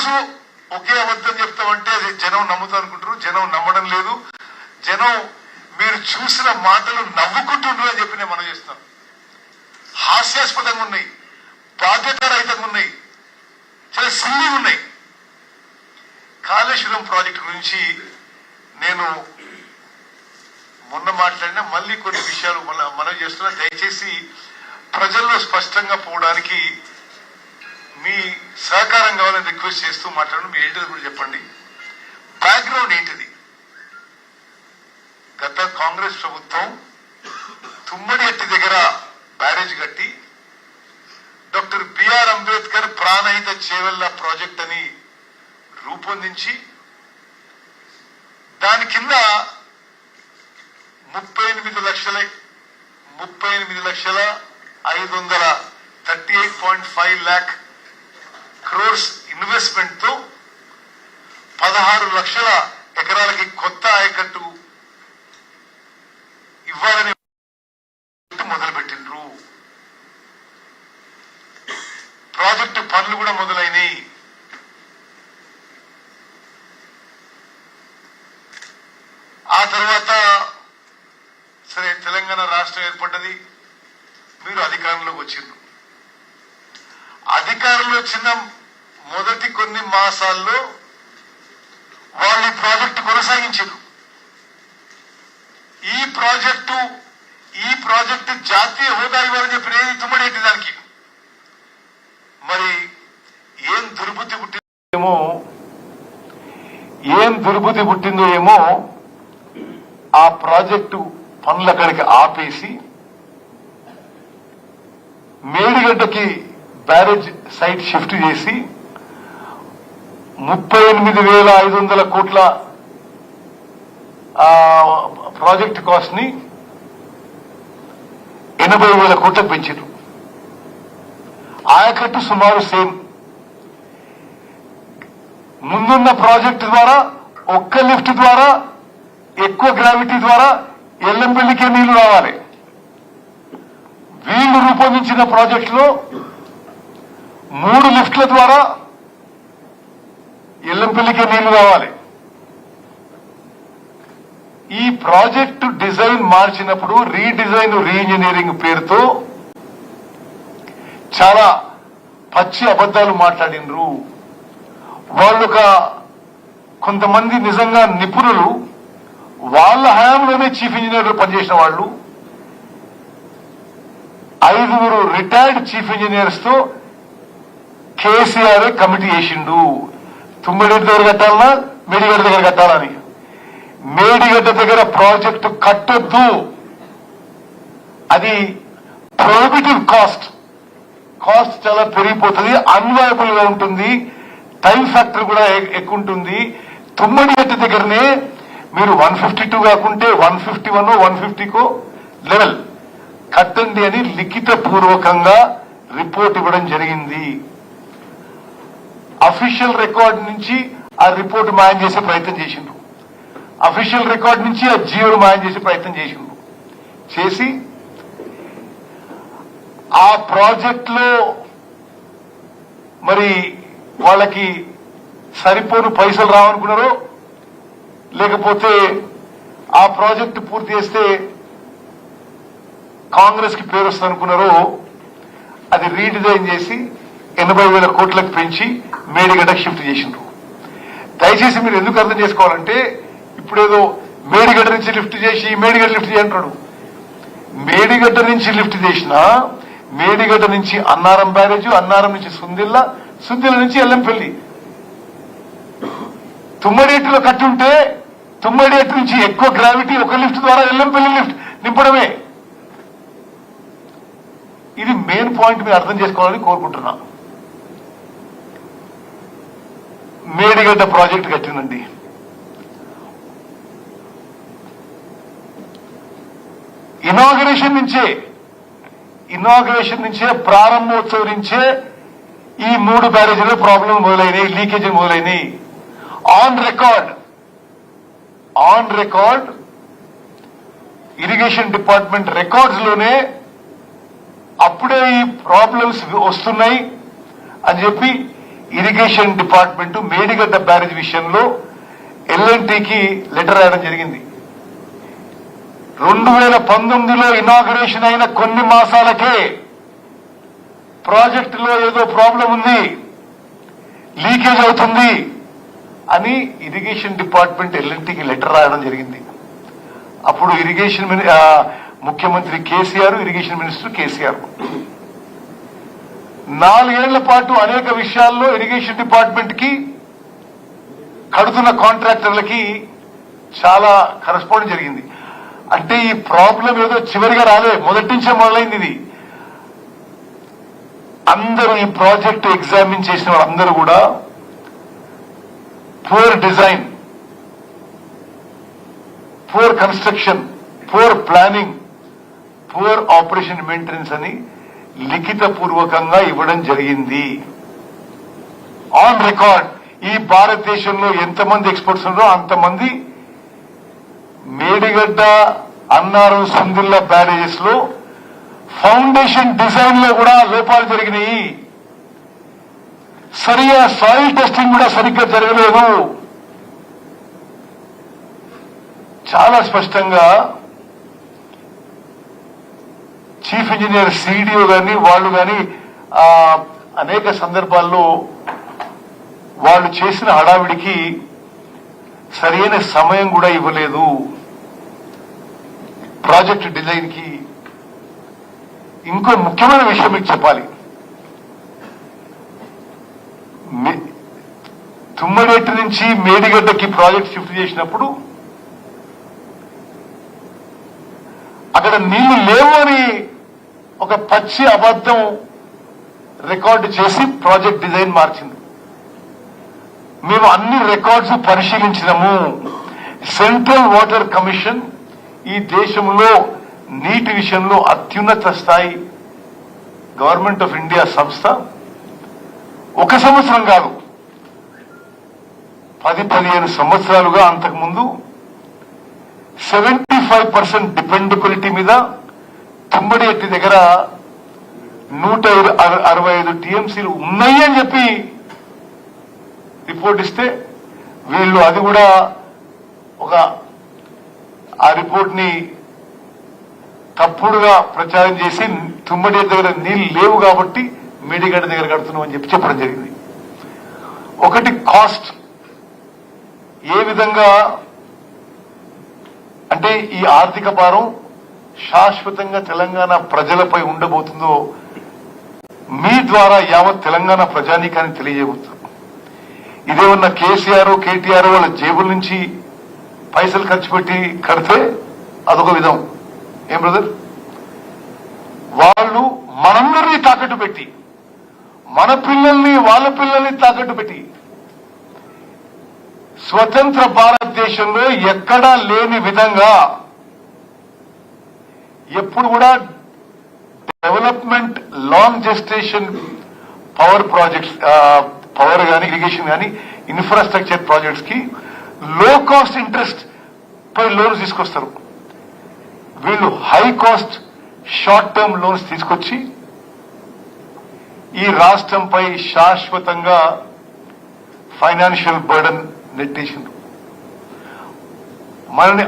రోజు ఒకే అబద్ధం చెప్తామంటే అది జనం నమ్ముతా అనుకుంటారు. జనం నమ్మడం లేదు. జనం మీరు చూసిన మాటలు నవ్వుకుంటుండ్రు అని చెప్పి నేను మనం చేస్తాను. హాస్యాస్పదంగా ఉన్నాయి, బాధ్యత రహితంగా ఉన్నాయి, చాలా సిల్లీగా ఉన్నాయి. కాళేశ్వరం ప్రాజెక్టు గురించి నేను మొన్న మాట్లాడినా మళ్ళీ కొన్ని విషయాలు మనం చేస్తున్నా. దయచేసి ప్రజల్లో స్పష్టంగా పోవడానికి మీ సహకారం కావాలని రిక్వెస్ట్ చేస్తూ మాట్లాడడం. మీ ఏంటిది కూడా చెప్పండి. బ్యాక్గ్రౌండ్ ఏంటిది? గత కాంగ్రెస్ ప్రభుత్వం తుమ్మడి ఎట్టి దగ్గర బ్యారేజ్ కట్టి doctor B R Ambedkar Pranahita Chevella project అని రూపొందించి దాని కింద 38,538.5 lakh crores ఇన్వెస్ట్మెంట్ తో 16 లక్షల ఎకరాలకి కొత్త ఆయకట్టు ఇవ్వాలని మొదలుపెట్టిండ్రు. ప్రాజెక్టు పనులు కూడా మొదలైనవి. ఆ తర్వాత సరే తెలంగాణ రాష్ట్రం ఏర్పడ్డది. మీరు అధికారంలోకి వచ్చిండ్రు. అధికారంలో వచ్చిన మొదటి కొన్ని మాసాల్లో వాళ్ళు ఈ ప్రాజెక్టు కొనసాగించారు. ఈ ప్రాజెక్టు జాతీయ హోదా ఇవ్వాలని చెప్పిన ఏది తుమ్మడేటి దానికి మరి ఏం దుర్బుద్ధి పుట్టిందో ఏమో ఆ ప్రాజెక్టు పనులు అక్కడికి ఆపేసి మేడిగడ్డకి బ్యారేజ్ సైట్ షిఫ్ట్ చేసి 38,500 కోట్ల ప్రాజెక్ట్ కాస్ట్ ని 80,000 కోట్లకు పెంచారు. ఆయకట్టు సుమారు సేమ్. ముందున్న ప్రాజెక్టు ద్వారా ఒక్క లిఫ్ట్ ద్వారా ఎక్కువ గ్రావిటీ ద్వారా ఎల్లంపల్లికే నీళ్లు రావాలి. వీళ్లు రూపొందించిన ప్రాజెక్టులో 3 లిఫ్ట్ల ద్వారా ఎల్లంపల్లికే నీళ్లు రావాలి. ఈ ప్రాజెక్టు డిజైన్ మార్చినప్పుడు రీడిజైన్ రీఇంజనీరింగ్ పేరుతో చాలా పచ్చి అబద్దాలు మాట్లాడినరు. కొంతమంది నిజంగా నిపుణులు వాళ్ళ హయాంలోనే చీఫ్ ఇంజనీర్లు పనిచేసిన వాళ్ళు 5 రిటైర్డ్ చీఫ్ ఇంజనీర్స్ తో కేసీఆర్ కమిటీ వేసిండు. తుమ్మిడిగడ్డ దగ్గర కట్టాలన్నా మేడిగడ్డ దగ్గర కట్టాలని. మేడిగడ్డ దగ్గర ప్రాజెక్టు కట్టొద్దు, అది ప్రొహిబిటివ్ కాస్ట్ చాలా పెరిగిపోతుంది, అన్వయబుల్ గా ఉంటుంది, టైం ఫ్యాక్టర్ కూడా ఎక్కువ ఉంటుంది. తుమ్మడిగడ్డ దగ్గరనే మీరు 152 కాకుంటే 151 150కో లెవెల్ కట్టండి అని లిఖిత పూర్వకంగా రిపోర్ట్ ఇవ్వడం జరిగింది. అఫీషియల్ రికార్డ్ నుంచి ఆ రిపోర్ట్ మాయం చేసే ప్రయత్నం చేసిండ్రు. అఫీషియల్ రికార్డ్ నుంచి ఆ జీవోను మాయం చేసే ప్రయత్నం చేసి ఆ ప్రాజెక్ట్ లో మరి వాళ్ళకి సరిపోను పైసలు రావనుకున్నారో లేకపోతే ఆ ప్రాజెక్టు పూర్తి చేస్తే కాంగ్రెస్ కి పేరు వస్తుంది అనుకున్నారో అది రీడిజైన్ చేసి 80,000 కోట్లకు పెంచి మేడిగడ్డకు షిఫ్ట్ చేసిండ్రు. దయచేసి మీరు ఎందుకు అర్థం చేసుకోవాలంటే ఇప్పుడేదో మేడిగడ్డ నుంచి లిఫ్ట్ చేసి మేడిగడ్డ లిఫ్ట్ చేయంటాడు. మేడిగడ్డ నుంచి లిఫ్ట్ చేసినా మేడిగడ్డ నుంచి అన్నారం బ్యారేజ్, అన్నారం నుంచి సుందిల్ల నుంచి ఎల్లంపల్లి. తుమ్మడేటిలో కట్టుంటే తుమ్మడేటి నుంచి ఎక్కువ గ్రావిటీ ఒక లిఫ్ట్ ద్వారా ఎల్లంపల్లి లిఫ్ట్ నింపడమే. ఇది మెయిన్ పాయింట్ మీరు అర్థం చేసుకోవాలని కోరుకుంటున్నా. మేడిగడ్డ ప్రాజెక్ట్ కట్టిందండి. ఇనాగరేషన్ నుంచే ప్రారంభోత్సవం నుంచే ఈ 3 బ్యారేజీలో ప్రాబ్లం మొదలైనవి, లీకేజీ మొదలైనవి. On record irrigation department records లోనే అప్పుడే ఈ ప్రాబ్లమ్స్ వస్తున్నాయి అని చెప్పి ఇరిగేషన్ డిపార్ట్మెంట్ మేడిగడ్డ బ్యారేజ్ విషయంలో ఎల్ఎన్టీకి లెటర్ రాయడం జరిగింది. 2019లో ఇనాగరేషన్ అయిన కొన్ని మాసాలకే ప్రాజెక్టులో ఏదో ప్రాబ్లం ఉంది, లీకేజ్ అవుతుంది అని ఇరిగేషన్ డిపార్ట్మెంట్ ఎల్ఎన్టీకి లెటర్ రాయడం జరిగింది. అప్పుడు ఇరిగేషన్ ముఖ్యమంత్రి కేసీఆర్, ఇరిగేషన్ మినిస్టర్ కేసీఆర్ 4 ఏళ్ల పాటు అనేక విషయాల్లో ఇరిగేషన్ డిపార్ట్మెంట్ కి కడుతున్న కాంట్రాక్టర్లకి చాలా కరెస్పాండ్ జరిగింది. అంటే ఈ ప్రాబ్లం ఏదో చివరిగా రాలే, మొదటి నుంచే మొదలైంది. ఇది అందరూ ఈ ప్రాజెక్ట్ ఎగ్జామిన్ చేసిన వాళ్ళందరూ కూడా poor design, poor construction, poor planning, poor operation maintenance అని లిఖిత పూర్వకంగా ఇవ్వడం జరిగింది. ఆన్ రికార్డ్ ఈ భారతదేశంలో ఎంతమంది ఎక్స్పర్ట్స్ ఉన్నారో అంతమంది మేడిగడ్డ, అన్నారం, సుందిల్ల బ్యారేజెస్ లో ఫౌండేషన్ డిజైన్ లో కూడా లోపాలు జరిగినాయి. సరిగా సాయిల్ టెస్టింగ్ కూడా సరిగ్గా జరగలేదు. చాలా స్పష్టంగా చీఫ్ ఇంజనీర్ సిడిఓ గాని వాళ్ళు గాని అనేక సందర్భాల్లో వాళ్ళు చేసిన హడావిడికి సరైన సమయం కూడా ఇవ్వలేదు. ప్రాజెక్ట్ డిజైన్ కి ఇంకో ముఖ్యమైన విషయం మీకు చెప్పాలి. తుమ్మడేటి నుంచి మేడిగడ్డకి ప్రాజెక్ట్ షిఫ్ట్ చేసినప్పుడు అక్కడ నీళ్లు లేవు అని ఒక పచ్చి అబద్ధం రికార్డు చేసి ప్రాజెక్ట్ డిజైన్ మార్చింది. మేము అన్ని రికార్డ్స్ పరిశీలించినాము. సెంట్రల్ వాటర్ కమిషన్ ఈ దేశంలో నీటి విషయంలో అత్యున్నత స్థాయి గవర్నమెంట్ ఆఫ్ ఇండియా సంస్థ. 1 సంవత్సరం కాదు, 10-15 సంవత్సరాలుగా అంతకుముందు 75% డిపెండబిలిటీ మీద తుమ్మడేటి దగ్గర 165 టీఎంసీలు ఉన్నాయి అని చెప్పి రిపోర్ట్ ఇస్తే వీళ్ళు అది కూడా ఆ రిపోర్ట్ ని తప్పుడుగా ప్రచారం చేసి తుమ్మడేటి దగ్గర నీళ్లు లేవు కాబట్టి మేడిగడ్డ దగ్గర కడుతున్నాం అని చెప్పి చెప్పడం జరిగింది. ఒకటి కాస్ట్ ఏ విధంగా అంటే ఈ ఆర్థిక భారం శాశ్వతంగా తెలంగాణ ప్రజలపై ఉండబోతుందో మీ ద్వారా యావత్ తెలంగాణ ప్రజానీకాన్ని తెలియజేయబోతుంది. ఇదేమన్నా కేసీఆర్, కేటీఆర్ వాళ్ళ జేబుల నుంచి పైసలు ఖర్చు పెట్టి కడితే అదొక విధం. ఏం బ్రదర్, వాళ్ళు మనందరినీ తాకట్టు పెట్టి, మన పిల్లల్ని వాళ్ళ పిల్లల్ని తాకట్టు పెట్టి స్వతంత్ర భారతదేశంలో ఎక్కడా లేని విధంగా ఎప్పుడు కూడా development long gestation power projects, power కానీ ఇరిగేషన్ కానీ ఇన్ఫ్రాస్ట్రక్చర్ ప్రాజెక్ట్స్ కి లో కాస్ట్ ఇంట్రెస్ట్ పై లోన్స్ తీసుకొస్తారు. వీళ్ళు high cost short term loans తీసుకొచ్చి ఈ రాష్ట్రంపై శాశ్వతంగా ఫైనాన్షియల్ బర్డన్ నెట్టేసిండ్రు. మనల్ని